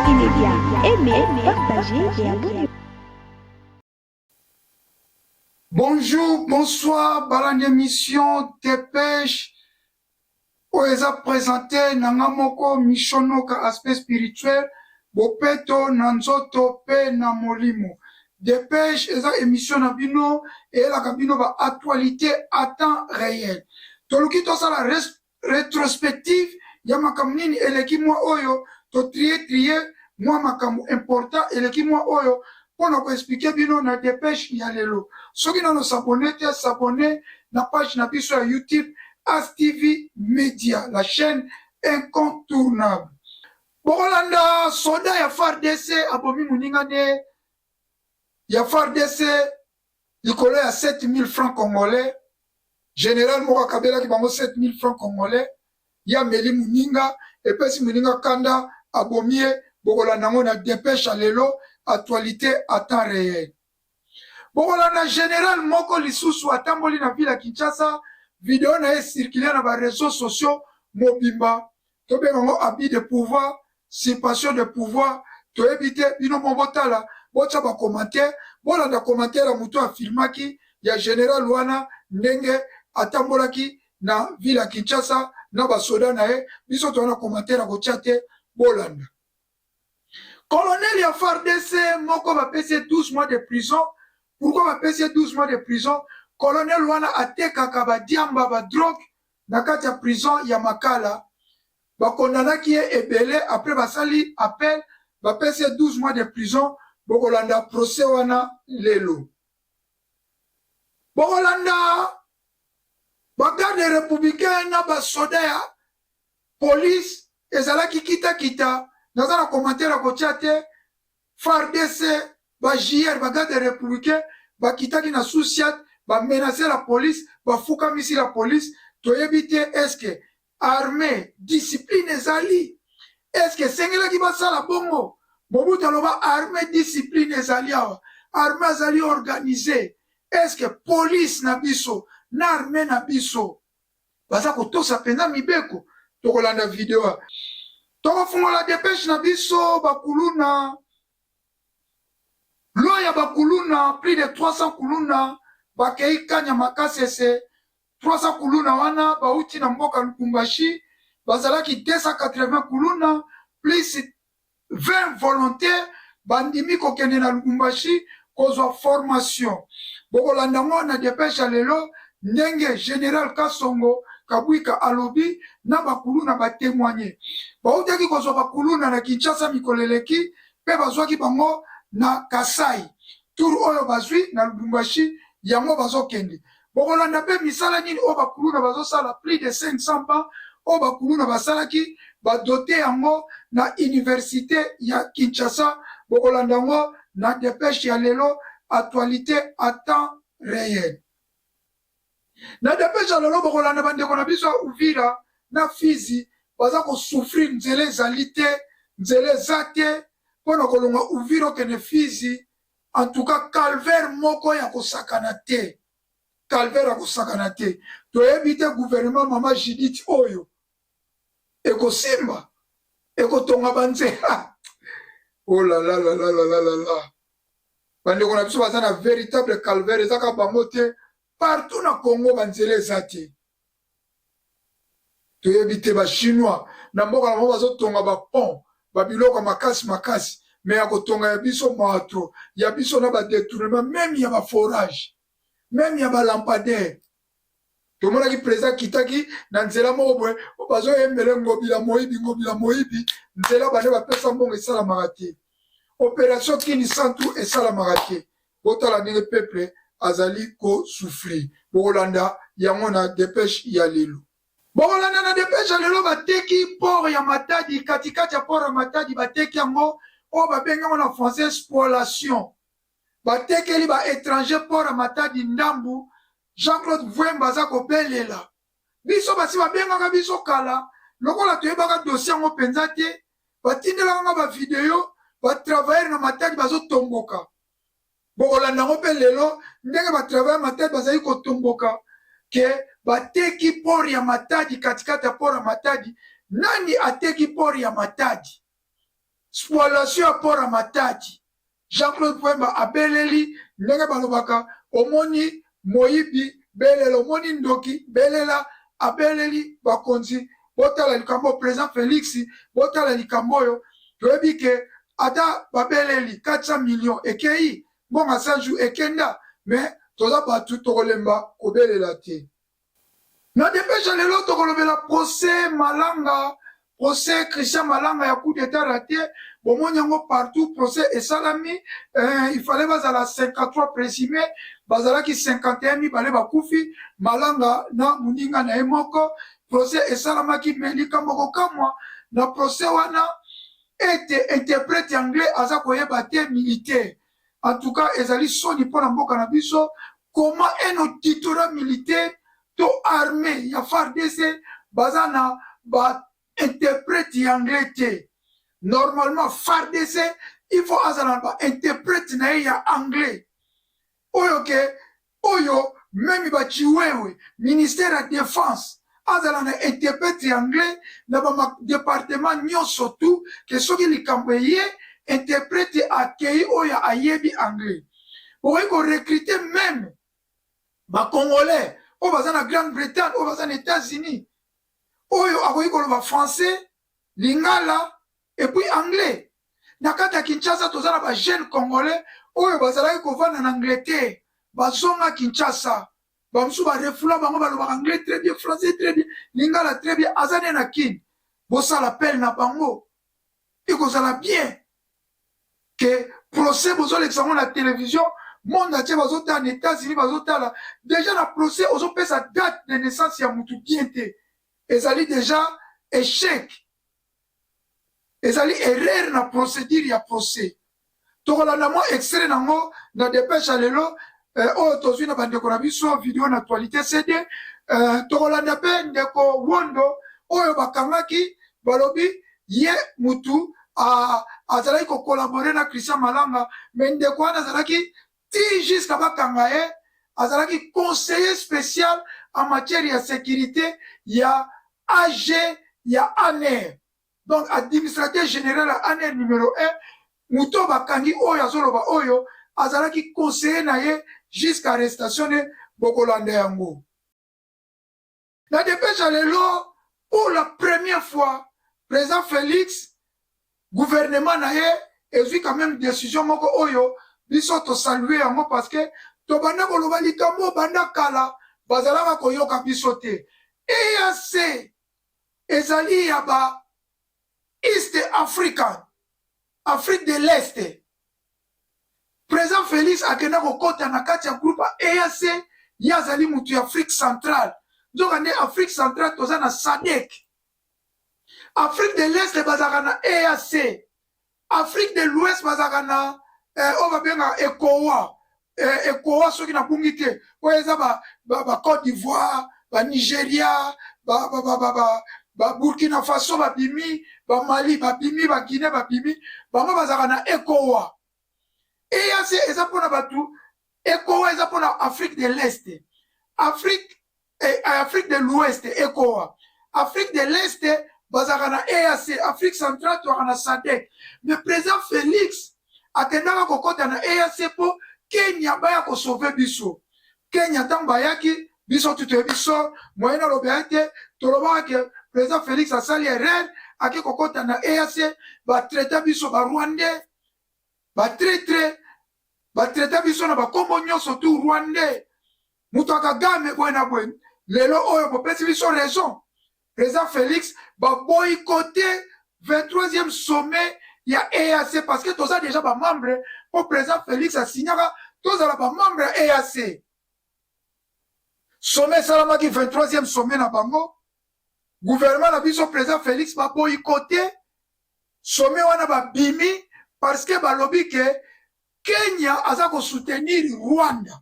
Multimédia. Aimez, partagez et abonnez-vous. Bonjour, bonsoir, dans l'émission Dépêche. Oeza présenté Nangamoko Mishonoka aspect spirituel, Bopeto, Nanzoto, Pe, Namolimo. Dépêche, eza émission Nabino, et la cabino va actualité à temps réel. Toluki tosa la rétrospective, Yamakamnini, eleki moi oyo, to trier, moi makamu important, eleki moi oyo, pour nous expliquer bino na Dépêche yalelo. Ceux qui n'ont s'abonner, s'abonner, na page na sur YouTube, As TV Media, la chaîne incontournable. Bokolanda soda ya FARDC abomi muningane ya FARDC likolo ya 7000 francs congolais. Général Moko Kabila ki bango 7000 francs congolais. Ya meli muninga epesi muninga kanda abomie bokolanda ngo na Dépêche lelo actualité à temps réel. Bokolanda général Moko lisusu atamboli na ville ya Kinshasa. Vidéo na circulé dans les réseaux sociaux mobimba to be ngo abus de pouvoir usurpation de pouvoir to éviter bino mobotala bocha ba commentaire bola da commentaire mutu afirmaki ya général wana ndenge atambolaki na ville ya Kinshasa na ba soda na e biso to na commentaire ko chate bolanda colonel ya FARDC moko ba pese 12 mois de prison. Pourquoi ba pese 12 mois de prison? Colonel wana atekaka ba diamba ba drogue na kati ya prison ya Makala ba kondanaki ye ebele après basali appel ba pese 12 mois de prison bokolanda procès wana lelo bokolanda ba garde républicain na ba soda ya police ezalaki kita naza na commentaire ko chate FARDC ba JR ba garde républicain ba kitaki na souciat ba menacer la police, ba fukamisi la police, to yebite est-ce que armée, discipline ezali, est-ce que sengela ki basala bongo, Mobutu aloba armée, discipline ezali awa, armée ezali organisée, est-ce que police na biso, na armée na biso, baza kotosa penza mibeko, tokolanda vidéo, toko fungola Dépêche na biso, bakuluna, loya bakuluna, plus de 300 kuluna, bakei kanya makasese 300 kuluna wana bauti na mboka Lubumbashi bazalaki 280 kuluna plus 20 volontaires bandimi kokende na Lubumbashi kozwa formation bokolanda ngo na Dépêche lelo ndenge général Kasongo Kabwika alobi na bakuluna batémoigner bautaki kozwa bakuluna na Kinshasa mikoleleki pe bazwaki bango na Kasai tour oyo bazwi na Lubumbashi yango bazokende bokolanda pe misala nini o bakuluna bazosala plus de 500 ans o bakuluna basalaki badote yango na université ya Kinshasa bokolanda ngo na Dépêche ya lelo actualité à temps réel na Dépêche ya lelo bokolanda bandeko na biso Uvira na Fizi baza ko souffrir nzele ezali te nzele eza te mpona kolonga Uvira okende Fizi. En tout cas, calvaire moko ya kosakana te. Calvaire ya kosakana te. To évite gouvernement Mama Judith oyo. Eko simba. Eko tonga banze. Oh là là là là là là là là. Bande kon a biso baza na véritable calvaire ezaka bango te. Partout na Congo banzele ezate. To évite ba chinois. Na mboka na bango bazotonga ba pont. Ba biloko makasi. Mais à kotonga ya biso mato, ya biso na ba détournement, même ya ba forage, même ya ba lampadaire. Tout le monde qui présent kitaki na nzela moko boye, bazo embele ngobila moyibi, nzela bane ba pesa mbongo esala marate. Opération Kini Santu esala marate. Botala ndenge peuple azali ko souffrir. Bokolanda yango na Dépêche ya lelo. Bokolanda na Dépêche ya lelo bateki port ya Matadi, katikati ya port ya Matadi bateki yango. Oh, babenga na français spoliation. Batekeli ba étranger pour Matadi ndambu. Jean-Claude Vwemba za ko belela. Biso basi babenga biso kala. Lokola toyebaka dossier ngo penza te. Batindela nga ba vidéo, ba travailler na Matadi bazo tomboka. Bokolanda ngo belelo, ndenge ba travailler Matadi bazali ko tomboka. Ke bateki port ya Matadi katikati ya port ya Matadi. Nani ateki port ya Matadi? spoliation apport à Matadi. Jean-Claude Pwemba abeleli ndenge balobaka omoni moyibi belela omoni ndoki belela abeleli bakonzi botala likambo président Félix botala likambo oyo toyebi ke ata babeleli 400 millions ekei bonga sanju ekenda mais toza batu tokolemba kobelela te na dépêche lelo tokolobela procès Malanga procès Christian Malanga ya coup d'état raté bomoni yango partout procès esalami il fallait bazala 53 présumés bazalaki 51 mibale bakufi Malanga na muninga na ye moko procès esalamaki me likambo kokamwa na procès wana ete interprète anglais aza koyeba te militaire en tout cas ezali soni mpona mboka na biso comment un auditorat militaire to armée ya FARDC baza na ba interprète anglais te normalement FARDC il faut azala ba interprète na ye ya anglais oyo ke oyo même bachiwewe ministère ya défense azala na interprète anglais na ba département nyonso tout ke soki likambo ye interprète akei oyo ayebi anglais oyo ko recruter même ba congolais oyo baza na Grande-Bretagne oyo baza na États-Unis oyo akoki koloba français lingala et puis anglais na kati ya Kinshasa toza na ba jeune congolais oyo bazalaki kovanda na Angleterre bazonga Kinshasa bamusu barefula bango balobaka anglais très bien français très bien lingala très bien aza ne na kini bosala appel na bango ekozala bien que procès bozolekisa ngo na télévision monde entier bazotala na États-Unis bazotala déjà na procès ozopesa date de naissance ya mutu bien te ezali déjà échec ezali erreur na procédure ya procès tokolanda mwa extrait nango na dépêche ya lelo oyo tozwi na bandeko na biso video na actualité cd tokolanda mpe ndeko wondo oyo bakangaki balobi ye mutu azalaki kokolabore na Christian Malanga me ndeko wana azalaki ti jusqu'à bakanga ye azalaki conseiller spécial en matière ya sécurité ya AG ya ANER donc administrateur général ya ANER numéro 1 muto bakangi oyo azoloba oyo azalaki conseiller na ye jusqu'à arrestation ne bokolanda yango na dépêche ya lelo pour la première fois président Félix gouvernement na ye ezwi quand même décision moko oyo biso tosalue yango parce que tobanda koloba likambo banda kala bazalaka koyoka biso te EAC ezali ya ba East African Afrique de l'Est président Félix akenda kokota na kati ya groupe EAC ye azali mutu ya Afrique centrale nzoka nde Afrique centrale toza na SADC Afrique de l'Est bazalaka na EAC Afrique de l'Ouest bazalaka na oyo babenga ECOWA ECOWA soki na bungi te oyo eza ba Côte d'Ivoire ba Nigeria ba Burkina Faso babimi ba Mali babimi ba Guinée babimi bango bazalaka na ECOWA EAC eza mpona batu ECOWA eza mpona Afrique de l'Est Afrique de l'Ouest ECOWA Afrique de l'Est bazalaka na EAC Afrique centrale toaka na SADC mais président Félix akendaka kokota na EAC mpo Kenya baya kosauve biso Kenya ntango bayaki biso tutoyebi so moyen aloba te tolobaka ke président Félix asali erreur ake kokota na EAC batraita biso barwandais batraita biso na bakombo nyonso tu rwandais mutu akagame boye na boye lelo oyo bopesi biso raison président Félix baboykote 23e sommet ya EAC parce que toza déjà bamembre po président Félix asignaka tozala bamembre ya EAC sommet esalamaki 23e sommet na bango gouvernement na biso président Félix baboykote sommet wana babimi parce que balobi ke Kenya aza kosoutenir Rwanda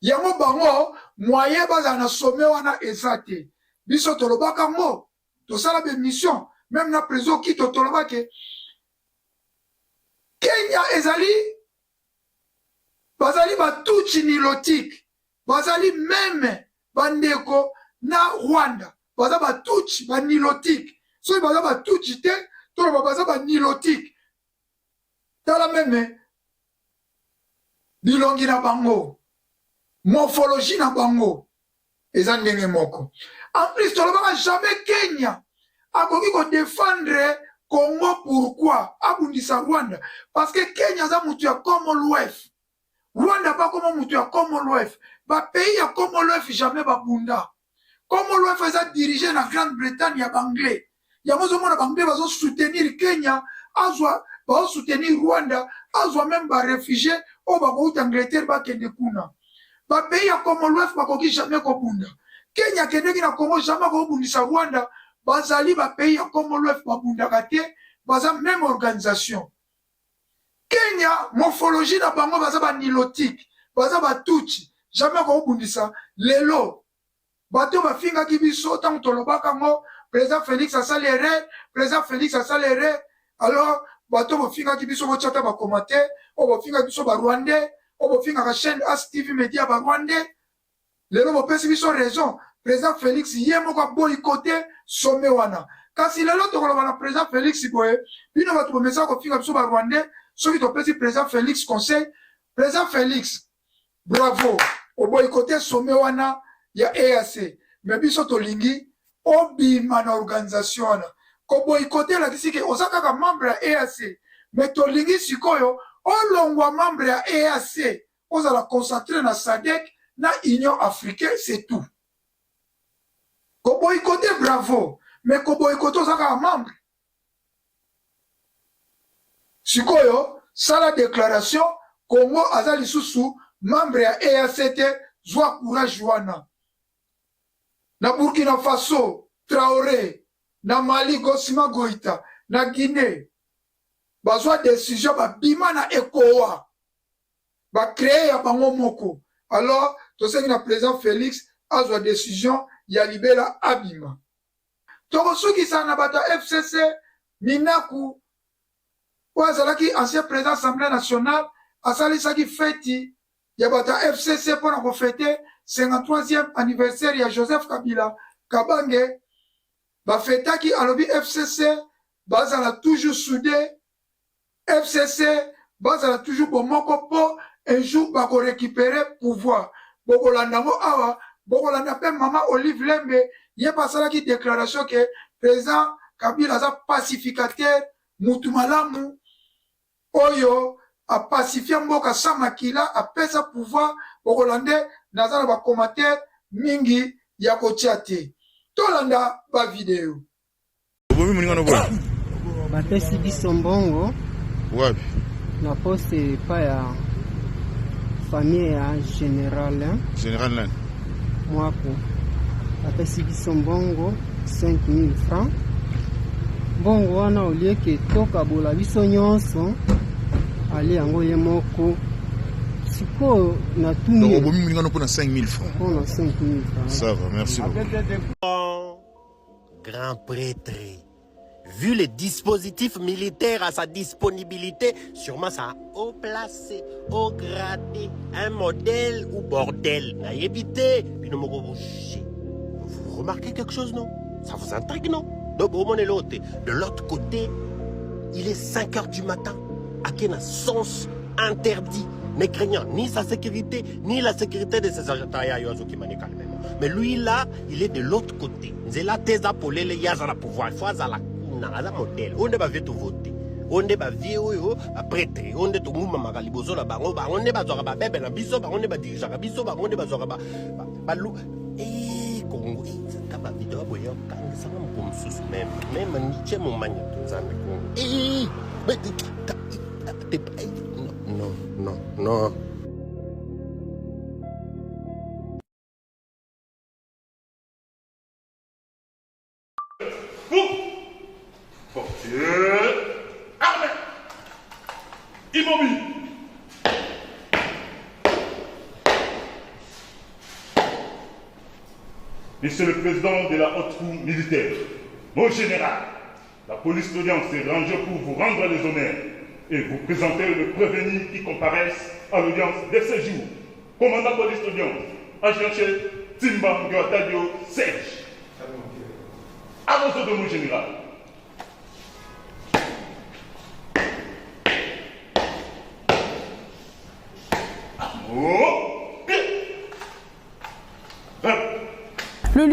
yango bango moyen bazala na sommet wana eza te biso tolobaka ngo tosala bemission même na président kito tolobake Kenya ezali bazali batuchi nilotique bazali meme bandeko na Rwanda baza batuchi banilotique soki baza batuchi te tout le babaza ba nilotique. Dans la même, bilongi na bango, morphologie na bango, eza ndenge moko. En plus, tu ne jamais Kenya. Akoki ko défendre Congo, pourquoi? Abundisa Rwanda. Parce que Kenya za mutu ya Commonwealth. Rwanda pas comme mutu ya Commonwealth. Ba pays ya Commonwealth jamais ba bunda. Commonwealth eza dirigé na Grande-Bretagne ya Banglais. Ya mozo mona Banglais bazo soutenir Kenya, azwa bazo soutenir Rwanda, azwa même ba réfugiés o ba ko Angleterre ba kende kuna. Ba pays ya Commonwealth ba koki jamais ko bunda. Kenya kendeki na Congo jamais ko bundisa Rwanda. Bazali ba pays ya Commonwealth babundaka te, baza même organisation. Kenya, morphologie na bango baza ba nilotique, baza ba tuchi, jamais ko bundisa. Lelo, bato ba finga ki biso tant tolobaka ngo, président Félix Asalere, président Félix Asalere, alors bato ba finga ki biso ko chata ba commenter, o ba finga biso ba Rwandais, o ba finga ka chaîne As TV Media ba Rwandais. Lelo ba pesi biso raison. Président Félix yemo ko boycotter sommet wana. Kasi lelo to kolobana président Félix boye, bino ba to message ko finga biso ba Rwandais, soki to pesi président Félix conseil, président Félix bravo, o boycotter sommet wana ya EAC. Mais biso to lingi obima na organisation wana. Ko boycotter la kisike osaka ka membre ya EAC. Mais to lingi sikoyo olongwa membre ya EAC, ozala concentrer na SADC na Union africaine, c'est tout. Ko boycotter bravo, mais ko boycotter osaka membre. Sikoyo, sala déclaration, Congo aza lisusu membre ya EAC te, zwa courage wana. Na Burkina Faso, Traoré, na Mali, Gosima Goïta, na Guinée, bazwa décision ba bima na ECOWA, ba créer ya bango moko. Alors, to sengi na président Félix azwa décision ya libela abima. Toko soki sana bata FCC Minaku wazalaki ancien président Assemblée nationale asalisaki feti ya bata FCC pour na fêter 53e anniversaire ya Joseph Kabila Kabange ba fetaki alobi FCC bazala toujours soudé, FCC bazala toujours bomoko po un jour ba ko récupérer pouvoir. Bokolanda ngo awa bokolanda pe mama Olive Lembe ye pasala ki déclaration que président Kabila za pacificateur mutu malamu oyo a pacifier mboka samakila a pesa pouvoir bokolande nazala ba commentaire mingi ya kotia te tolanda ba video bapesi biso mbongo wapi na poste pa ya famille ya général nani mwako bapesi biso mbongo 5000 francs mbongo wana olieke tokabola biso nyonso ali yango ye moko sikoyo natuni donc obomi mulingano mpona 5000 francs mpona 5000 francs. Ça va, merci beaucoup. Grand prêtre, vu les dispositifs militaires à sa disponibilité, sûrement ça a haut placé, haut gradé, un modèle ou bordel. Naïbité, puis nous m'avons bouché. Vous remarquez quelque chose, non? Ça vous intrigue, non? Donc, de l'autre côté, il est 5 h du matin. À quel sens interdit, ne craignant ni sa sécurité, ni la sécurité de ses agents. Mais lui, là, il est de l'autre côté. Zela teza polele yazala pouvoir. Il faut azala kuna, azala modèle. On ne va pas voter. On ne va pas prêtre. On ne va pas magalibozo la bango. On ne va pas bébé la biso. On ne va diriger la biso. On ne va pas balou. Eh, Congo. C'est pas vidéo boyo. Quand ça va me comme sous même. Même Nietzsche mon mani tout ça. Eh, mais non. Armée immobile. Monsieur le Président de la haute cour militaire, mon général, la police d'audience est rangée pour vous rendre les honneurs et vous présenter le prévenu qui comparaissent à l'audience de ce jour. Commandant police d'audience, agent-chef Timba Ngatadio Serge. Avancez de mon général.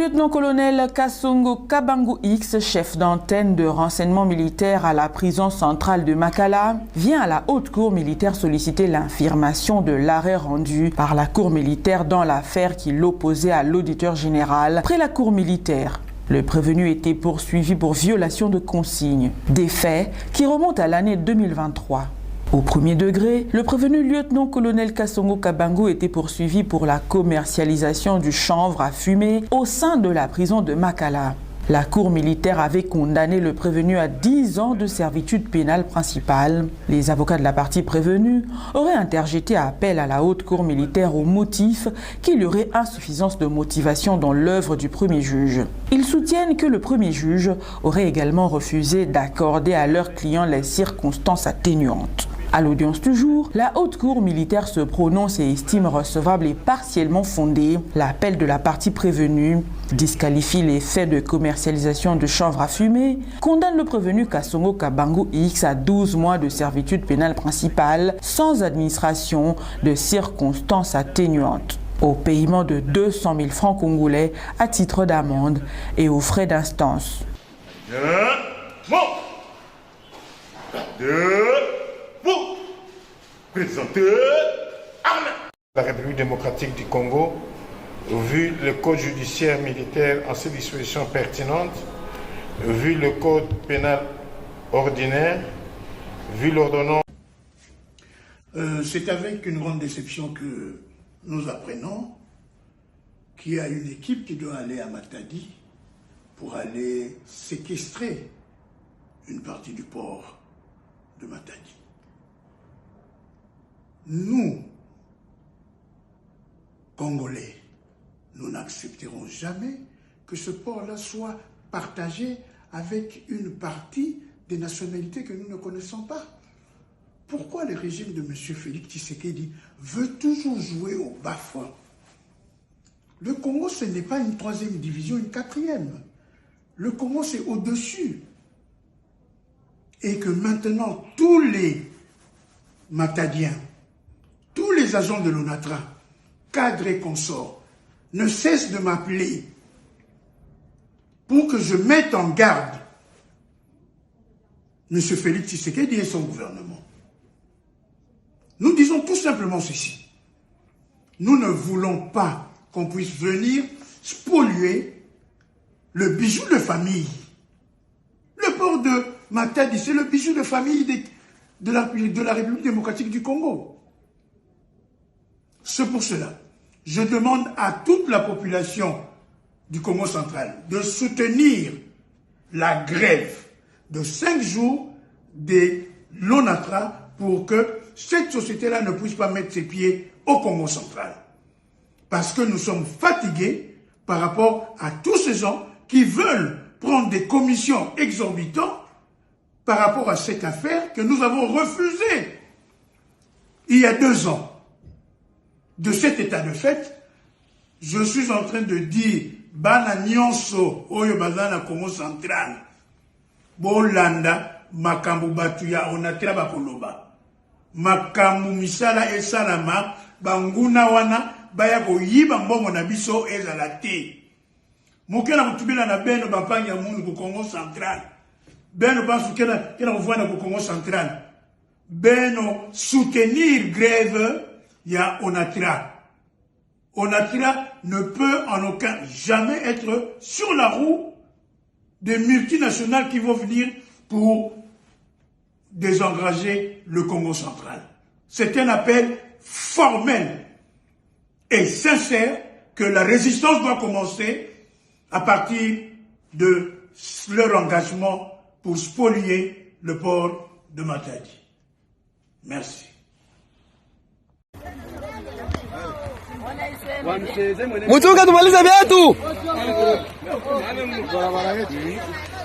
lieutenant-colonel Kasongo Kabangu X, chef d'antenne de renseignement militaire à la prison centrale de Makala, vient à la haute cour militaire solliciter l'infirmation de l'arrêt rendu par la cour militaire dans l'affaire qui l'opposait à l'auditeur général près la cour militaire. Le prévenu était poursuivi pour violation de consignes, des faits qui remontent à l'année 2023. Au premier degré, le prévenu lieutenant-colonel Kasongo Kabangu était poursuivi pour la commercialisation du chanvre à fumer au sein de la prison de Makala. La cour militaire avait condamné le prévenu à 10 ans de servitude pénale principale. Les avocats de la partie prévenue auraient interjeté appel à la haute cour militaire au motif qu'il y aurait insuffisance de motivation dans l'œuvre du premier juge. Ils soutiennent que le premier juge aurait également refusé d'accorder à leur client les circonstances atténuantes. À l'audience du jour, la haute cour militaire se prononce et estime recevable et partiellement fondé l'appel de la partie prévenue, disqualifie les faits de commercialisation de chanvre à fumer, condamne le prévenu Kasongo Kabangu X à 12 mois de servitude pénale principale sans administration de circonstances atténuantes, au paiement de 200 000 francs congolais à titre d'amende et aux frais d'instance. Vous présentez la République démocratique du Congo, vu le code judiciaire militaire en ses dispositions pertinentes, vu le code pénal ordinaire, vu l'ordonnance. C'est avec une grande déception que nous apprenons qu'il y a une équipe qui doit aller à Matadi pour aller séquestrer une partie du port de Matadi. Nous, Congolais, nous n'accepterons jamais que ce port-là soit partagé avec une partie des nationalités que nous ne connaissons pas. Pourquoi le régime de M. Félix Tshisekedi veut toujours jouer au bas-fond? Le Congo, ce n'est pas une 3e division, une 4e. Le Congo, c'est au-dessus. Et que maintenant, tous les Matadiens, tous les agents de l'ONATRA, cadres et consorts, ne cessent de m'appeler pour que je mette en garde M. Félix Tshisekedi et son gouvernement. Nous disons tout simplement ceci. Nous ne voulons pas qu'on puisse venir spolier le bijou de famille. Le port de Matadi, c'est le bijou de famille de la République démocratique du Congo. C'est pour cela, je demande à toute la population du Congo central de soutenir la grève de 5 jours de l'ONATRA pour que cette société-là ne puisse pas mettre ses pieds au Congo central. Parce que nous sommes fatigués par rapport à tous ces gens qui veulent prendre des commissions exorbitantes par rapport à cette affaire que nous avons refusée il y a 2 ans. De cet état de fait, je suis en train de dire bana nyonso oyo bazana Congo central bolanda makambu batuya onatira bakoloba makambu misala esalama banguna wana baya koyiba mbongo na biso ezala te mokela kutubila na beno bapanya mundu ku Congo central beno pasu kena kuvana ku Congo central beno soutenir grève ya ONATRA. ONATRA ne peut en aucun jamais être sur la roue des multinationales qui vont venir pour désengager le Congo central. C'est un appel formel et sincère que la résistance doit commencer à partir de leur engagement pour spolier le port de Matadi. Merci. Mutuka tumalize viatu.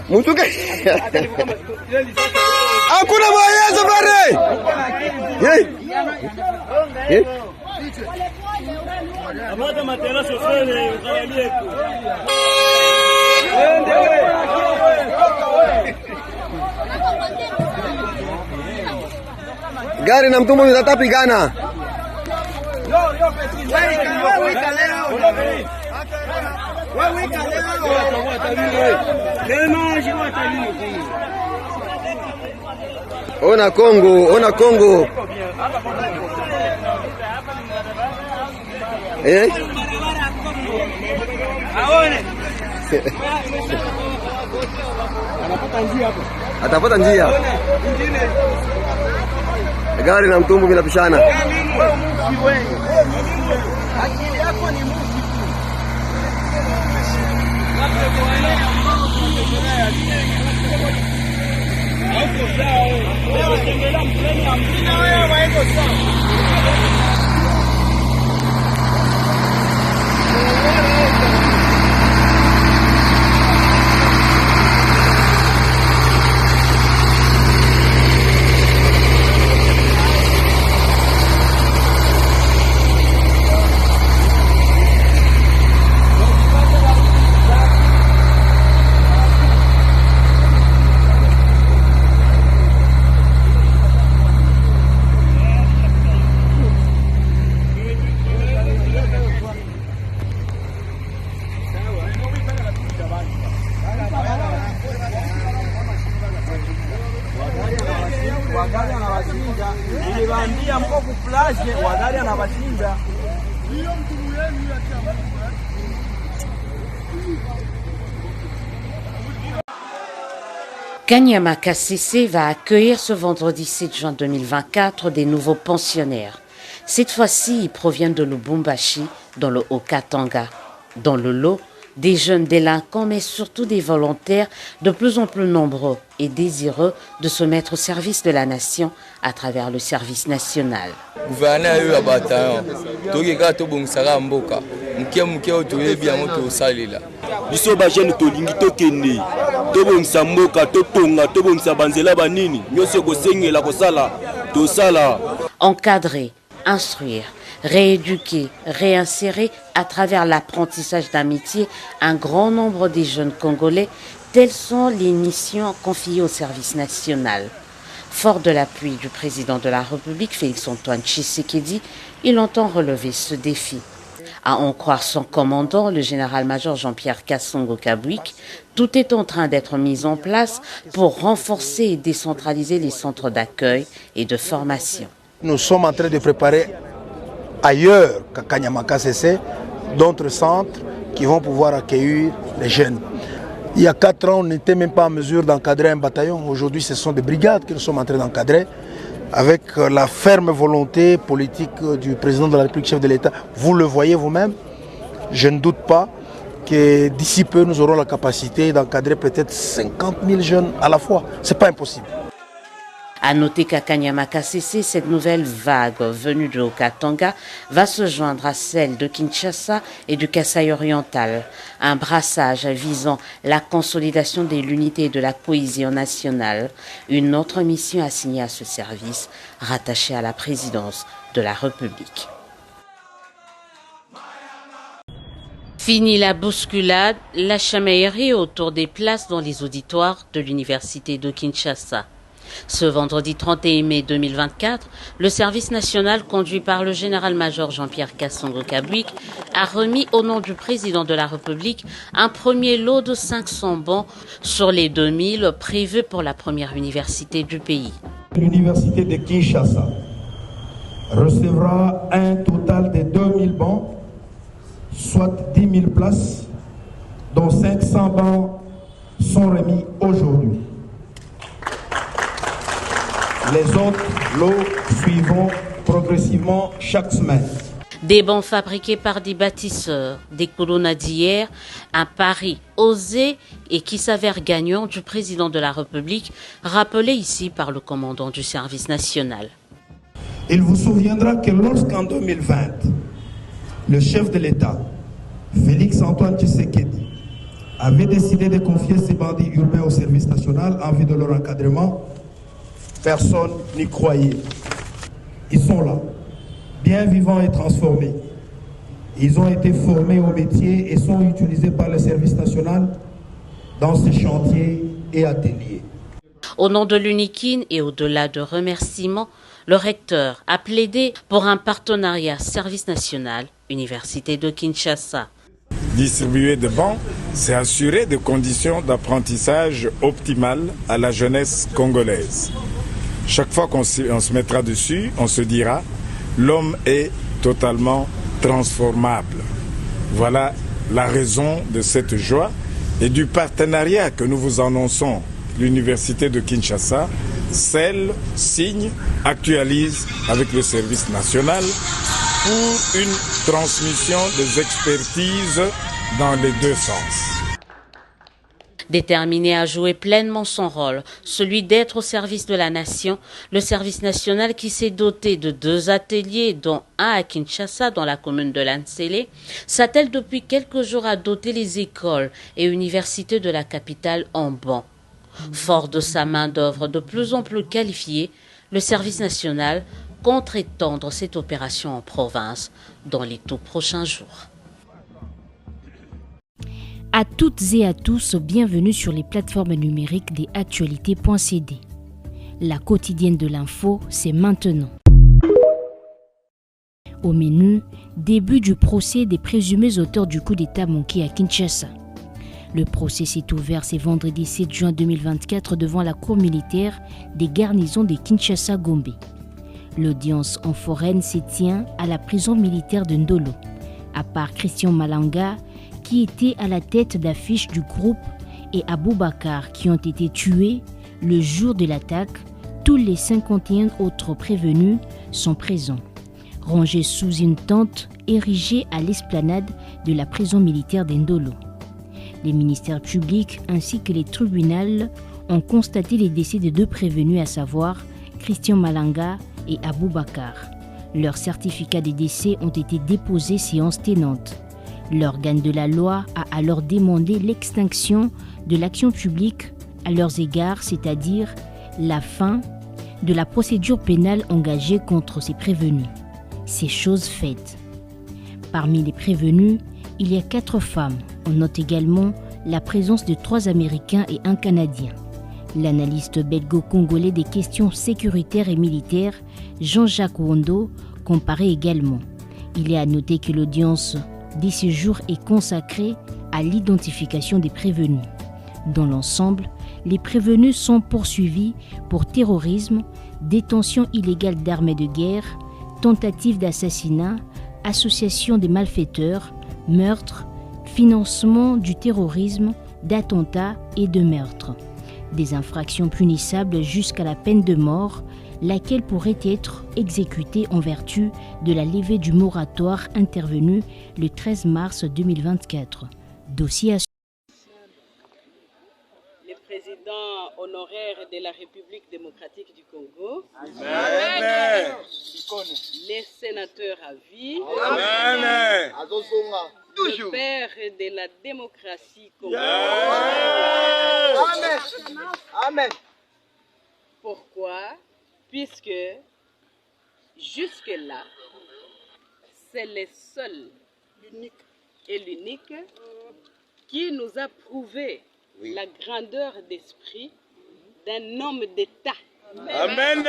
Mutuka. Hakuna baya safari. Amada matela sofrele ukawalie. Gari na mtumbo nitatapigana. Ona Congo, ona Congo. Eh? Atapata njia. Gari na mtumbu vinapishana. Akili yako ni muziki. Kanyama KCC va accueillir ce vendredi 7 juin 2024 des nouveaux pensionnaires. Cette fois-ci, ils proviennent de Lubumbashi, dans le Haut-Katanga. Dans le lot, des jeunes délinquants, mais surtout des volontaires de plus en plus nombreux et désireux de se mettre au service de la nation à travers le service national. Biso ba jeune tolingi tokende tobongisa mboka totonga tobongisa banzela banini nyonso kosengela kosala tosala. Encadrer, instruire, rééduquer, réinsérer à travers l'apprentissage d'un métier un grand nombre des jeunes Congolais, telles sont les missions confiées au service national. Fort de l'appui du président de la République, Félix-Antoine Tshisekedi, il entend relever ce défi. À en croire son commandant, le général-major Jean-Pierre Kasongo-Kabwik, tout est en train d'être mis en place pour renforcer et décentraliser les centres d'accueil et de formation. Nous sommes en train de préparer ailleurs qu'à Kanyama KCC d'autres centres qui vont pouvoir accueillir les jeunes. Il y a 4 ans, on n'était même pas en mesure d'encadrer un bataillon. Aujourd'hui, ce sont des brigades que nous sommes en train d'encadrer avec la ferme volonté politique du président de la République, chef de l'État. Vous le voyez vous-même, je ne doute pas que d'ici peu, nous aurons la capacité d'encadrer peut-être 50 000 jeunes à la fois. Ce n'est pas impossible. À noter qu'à Kanyama KCC, cette nouvelle vague venue de Haut-Katanga va se joindre à celle de Kinshasa et du Kasaï oriental. Un brassage visant la consolidation de l'unité et de la cohésion nationale. Une autre mission assignée à ce service, rattachée à la présidence de la République. Fini la bousculade, la chamaillerie autour des places dans les auditoires de l'université de Kinshasa. Ce vendredi 31 mai 2024, le service national conduit par le général-major Jean-Pierre Kasongo-Kabwik a remis au nom du président de la République un premier lot de 500 bancs sur les 2000 prévus pour la première université du pays. L'université de Kinshasa recevra un total de 2000 bancs, soit 10 000 places, dont 500 bancs sont remis aujourd'hui. Les autres lots suivront progressivement chaque semaine. Des bancs fabriqués par des bâtisseurs, des colonnadières, un pari osé et qui s'avère gagnant du président de la République, rappelé ici par le commandant du service national. Il vous souviendra que lorsqu'en 2020, le chef de l'État, Félix-Antoine Tshisekedi, avait décidé de confier ces bandits urbains au service national en vue de leur encadrement, personne n'y croyait. Ils sont là, bien vivants et transformés. Ils ont été formés au métier et sont utilisés par le service national dans ces chantiers et ateliers. Au nom de l'UNIKIN et au-delà de remerciements, le recteur a plaidé pour un partenariat service national, Université de Kinshasa. Distribuer des bancs, c'est assurer des conditions d'apprentissage optimales à la jeunesse congolaise. Chaque fois qu'on se mettra dessus, on se dira, l'homme est totalement transformable. Voilà la raison de cette joie et du partenariat que nous vous annonçons. L'Université de Kinshasa scelle, signe, actualise avec le service national pour une transmission des expertises dans les deux sens. Déterminé à jouer pleinement son rôle, celui d'être au service de la nation, le service national qui s'est doté de 2 ateliers, dont un à Kinshasa, dans la commune de Lansele, s'attelle depuis quelques jours à doter les écoles et universités de la capitale en bancs. Fort de sa main-d'œuvre de plus en plus qualifiée, le service national compte étendre cette opération en province dans les tout prochains jours. À toutes et à tous, bienvenue sur les plateformes numériques des actualités.cd. La quotidienne de l'info, c'est maintenant. Au menu, début du procès des présumés auteurs du coup d'État manqué à Kinshasa. Le procès s'est ouvert ce vendredi 7 juin 2024 devant la cour militaire des garnisons de Kinshasa-Gombe. L'audience en foraine se tient à la prison militaire de Ndolo. À part Christian Malanga, qui était à la tête d'affiche du groupe, et Aboubakar, qui ont été tués le jour de l'attaque, tous les 51 autres prévenus sont présents, rangés sous une tente érigée à l'esplanade de la prison militaire d'Ndolo. Les ministères publics ainsi que les tribunaux ont constaté les décès de 2 prévenus, à savoir Christian Malanga et Aboubakar. Leurs certificats de décès ont été déposés séance tenante. L'organe de la loi a alors demandé l'extinction de l'action publique à leurs égards, c'est-à-dire la fin de la procédure pénale engagée contre ces prévenus. C'est chose faite. Parmi les prévenus, il y a 4 femmes. On note également la présence de 3 Américains et un Canadien. L'analyste belgo-congolais des questions sécuritaires et militaires, Jean-Jacques Wondo, comparait également. Il est à noter que l'audience de ce jour est consacrée à l'identification des prévenus. Dans l'ensemble, les prévenus sont poursuivis pour terrorisme, détention illégale d'armes de guerre, tentative d'assassinat, association des malfaiteurs, meurtre, financement du terrorisme, d'attentats et de meurtres. Des infractions punissables jusqu'à la peine de mort, laquelle pourrait être exécutée en vertu de la levée du moratoire intervenu le 13 mars 2024. Dossier à... Le président honoraire de la République démocratique du Congo, Amen. les sénateurs à vie, Amen. le père de la démocratie congolaise. Amen. Amen. Pourquoi? Puisque jusque-là, c'est le seul et l'unique qui nous a prouvé la grandeur d'esprit d'un homme d'État. Amen.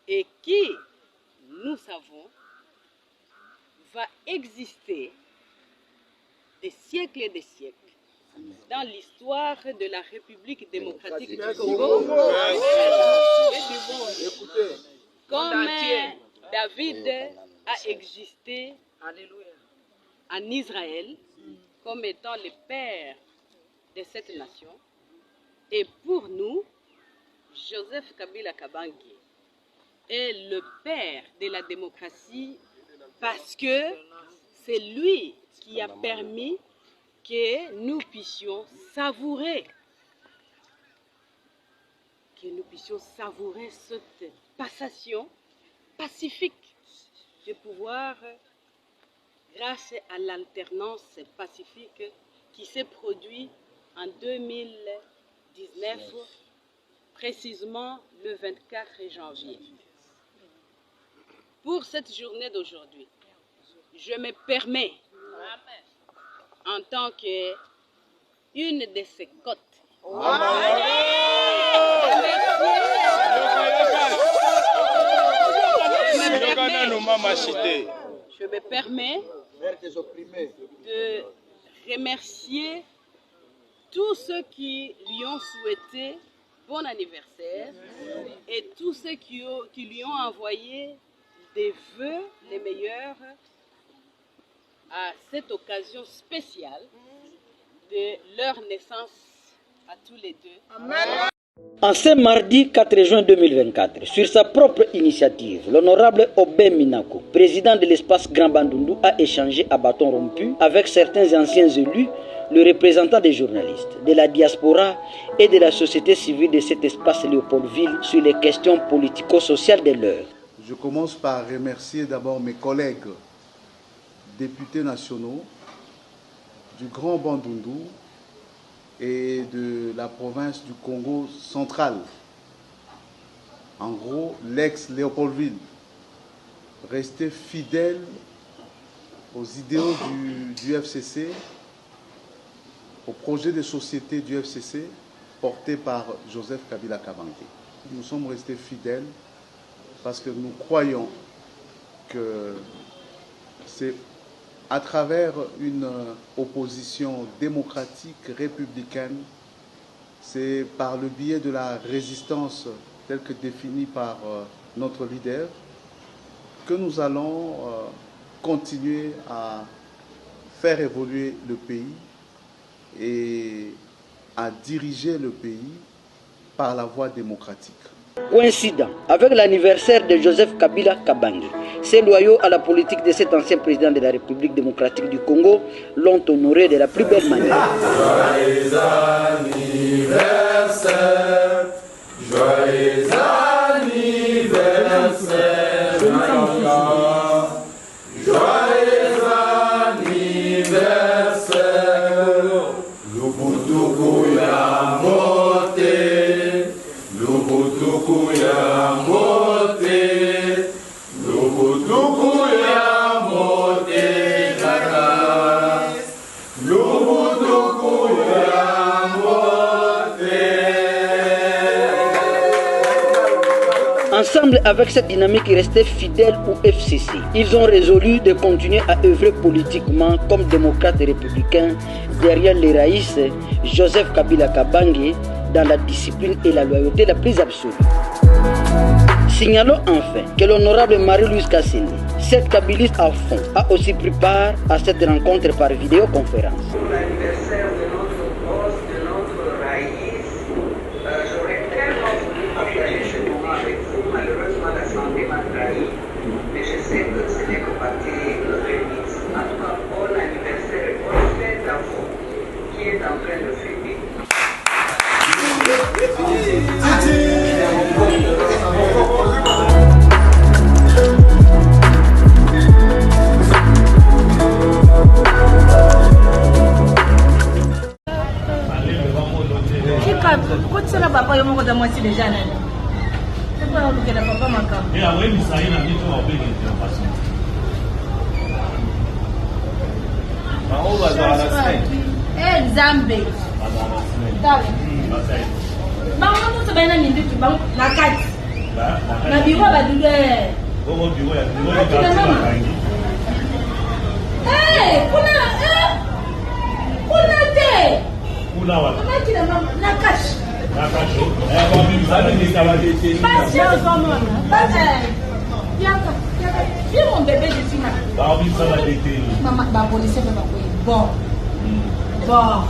Et qui, nous savons, va exister des siècles et des siècles dans l'histoire de la République démocratique du Congo. Comme David a existé en Israël comme étant le père de cette nation. Et pour nous, Joseph Kabila Kabange est le père de la démocratie parce que c'est lui qui a permis que nous puissions savourer cette passation pacifique de pouvoir grâce à l'alternance pacifique qui s'est produite en 2019, précisément le 24 janvier. Pour cette journée d'aujourd'hui, je me permets, en tant qu'une de ces côtes, je me permets de remercier tous ceux qui lui ont souhaité bon anniversaire et tous ceux qui lui ont envoyé des vœux les meilleurs à cette occasion spéciale de leur naissance à tous les deux. Amen. En ce mardi 4 juin 2024, sur sa propre initiative, l'honorable Obé Minako, président de l'espace Grand Bandundu, a échangé à bâton rompu avec certains anciens élus, le représentant des journalistes, de la diaspora et de la société civile de cet espace Léopoldville sur les questions politico-sociales de l'heure. Je commence par remercier d'abord mes collègues députés nationaux du Grand Bandundu et de la province du Congo central. En gros, l'ex-Léopoldville, resté fidèle aux idéaux du FCC, au projet de société du FCC porté par Joseph Kabila Kabange. Nous sommes restés fidèles parce que nous croyons que c'est à travers une opposition démocratique, républicaine, c'est par le biais de la résistance telle que définie par notre leader que nous allons continuer à faire évoluer le pays et à diriger le pays par la voie démocratique. Coïncident avec l'anniversaire de Joseph Kabila Kabange, ces loyaux à la politique de cet ancien président de la République démocratique du Congo l'ont honoré de la plus belle manière. Joyeux anniversaire, joyeux anniversaire, joyeux anniversaire, Lubutuku ya mote, Lubutuku ya mote, Lubutuku ya mote, kaka, Lubutuku ya mote. Ensemble avec cette dynamique restée fidèle au FCC, ils ont résolu de continuer à œuvrer politiquement comme démocrates et républicains derrière les raïs Joseph Kabila Kabange dans la discipline et la loyauté la plus absolue. Signalons enfin que l'honorable Marie-Louise Kasseni, cette kabiliste à fond, a aussi pris part à cette rencontre par vidéoconférence. Pour l'anniversaire de notre boss, de notre raïs, j'aurais tellement voulu partager ce moment avec vous. Malheureusement, la santé m'a trahi, mais je sais que ce n'est que partie remise. En tout cas, bon anniversaire et bonne fête à vous qui est en train de fêter. Kotsela papa yo moko da mwasi déjà nani. C'est pas que la papa maka. Et après il s'agit d'un mito en paix d'intervention. On va dans la semaine. Zambe. Dale. Bango to bana nindi tu bango na kati. Na biwa ba dule. Bongo biwa ya biwa ya kati. Kuna te. Kuna wa. Kuna mama na kashi. Nakacho. Kwa mimi sabe ni kama dete. Basi kama basi. Yaka. Viens mon bébé je suis là. Ba mimi sabe dete. Maman ba policier ba ko. Bon. Bon.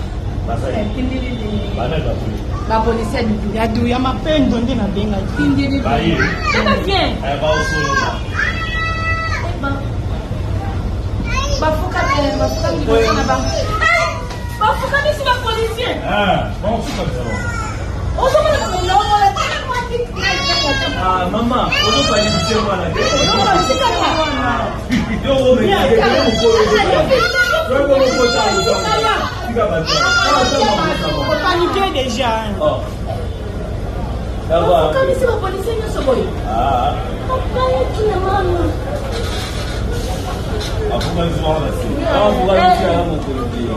Basa. Kindili. Bana ba ko. Ba policier du yadu ya mapendo ndi na benga. Kindili. Ba ye. Kama bien. Ba osolo na. Bafuka ni na ba. Bafuka ni si ba policier. Bon, c'est comme ça. Maman, on doit pas dire que voilà. Paniquer déjà. D'abord. Comme si le policier ne se voyait. Papa, tu es maman. Pourquoi ils sont là? Pourquoi ils sont là, mon policier?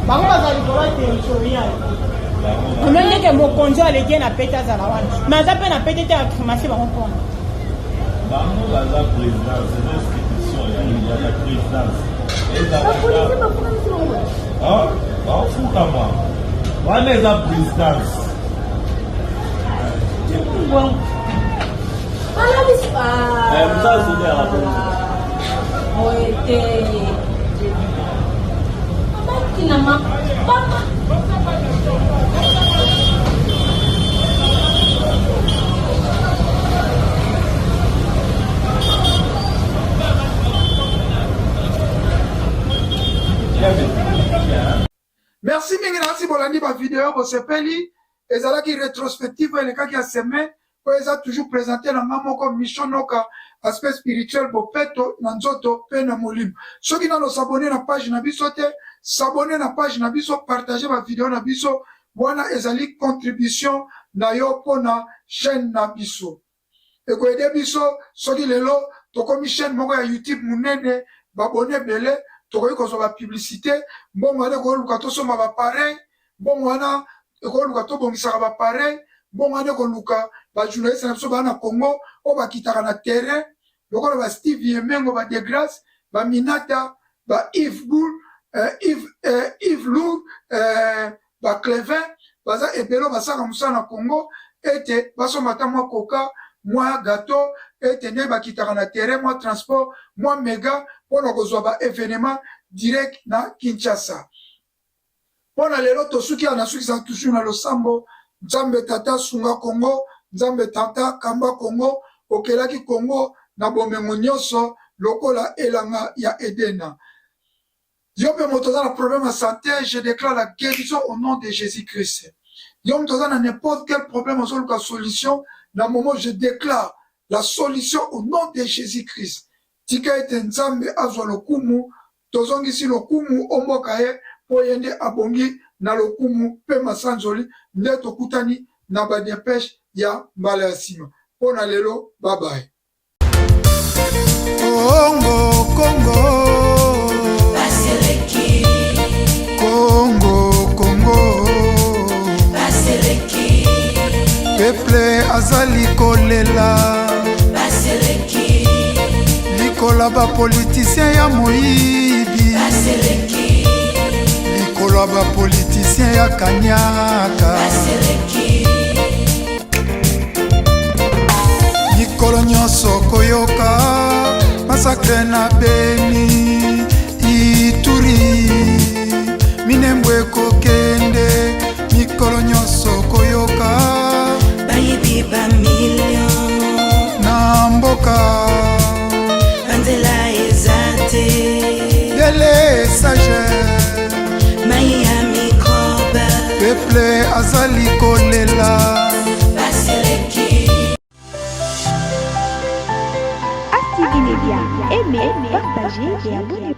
Bango bazali kola territorial. On a dit que mon conjoint allait bien à péter à Zalawan. Mais ça peut à péter à crémation à répondre. Bango la présidence, c'est l'institution, il y a la présidence. Ah, bah, fou comme moi. On est la présidence. Bon. Ça, c'est bien rappelé. Oui, t'es. Merci mingi nasi bolandi ba vidéo bo sepeli ezala ki rétrospective et le cas qui a semé ko eza toujours présenté na moko missionoka aspect spirituel bo peto na nzoto pe na molim soki na s'abonner na page na biso te s'abonner na page na biso partager ba vidéo na biso wana ezali contribution na yo pona chaîne na biso e ko aider biso soki lelo to komi chaîne moko ya YouTube munene ba abonné belé tokoki kozwa ba publicité mbongo wana ekoluka tosomba ba pareil mbongo wana ekoluka tobongisaka ba pareil mbongo wana ekoluka ba journaliste na biso baa na Congo oyo bakitaka na terrain lokola ba Steve Yemengo ba Degrasse ba Minata ba Yves Boul Yves Lour ba Clevin baza ebelo basaka mosala na Congo ete basomba ata mwa koka mwa gâteau ete nde bakitaka na terrain mwa transport mwa méga mpona kozwa ba événement direct na Kinshasa mpona lelo tosuki ya nasukisa toujours na losambo nzambe tata sunga Congo nzambe tata kamba Congo okelaki Congo na bomengo nyonso lokola elanga ya Edena yo mpe moto aza na problème ya santé je déclare la guérison au nom de Jésus-Christ yo moto aza na n'importe quel problème ozoluka solution na moment je déclare la solution au nom de Jésus-Christ tika ete nzambe azwa lokumu tozongisi lokumu omboka ye po ye nde abongi na lokumu mpe masanzoli nde tokutani na badepeshe ya mbala ya nsima mpo na lelo babaye Congo Congo Baseleki Congo Congo Baseleki Peuple azali kolela Baseleki Likola ba politicien ya moyibi Baseleki Likola ba politicien ya kanyaka Baseleki Likolo nyonso koyoka masakre na Beni Ituri Minembwe kokende mikolo nyonso koyoka bayibi ba million na mboka Banzela ezate Dele sage Maya microbe Peuple azali kolela Baseleki Active Media, aimez, partagez et abonnez-vous.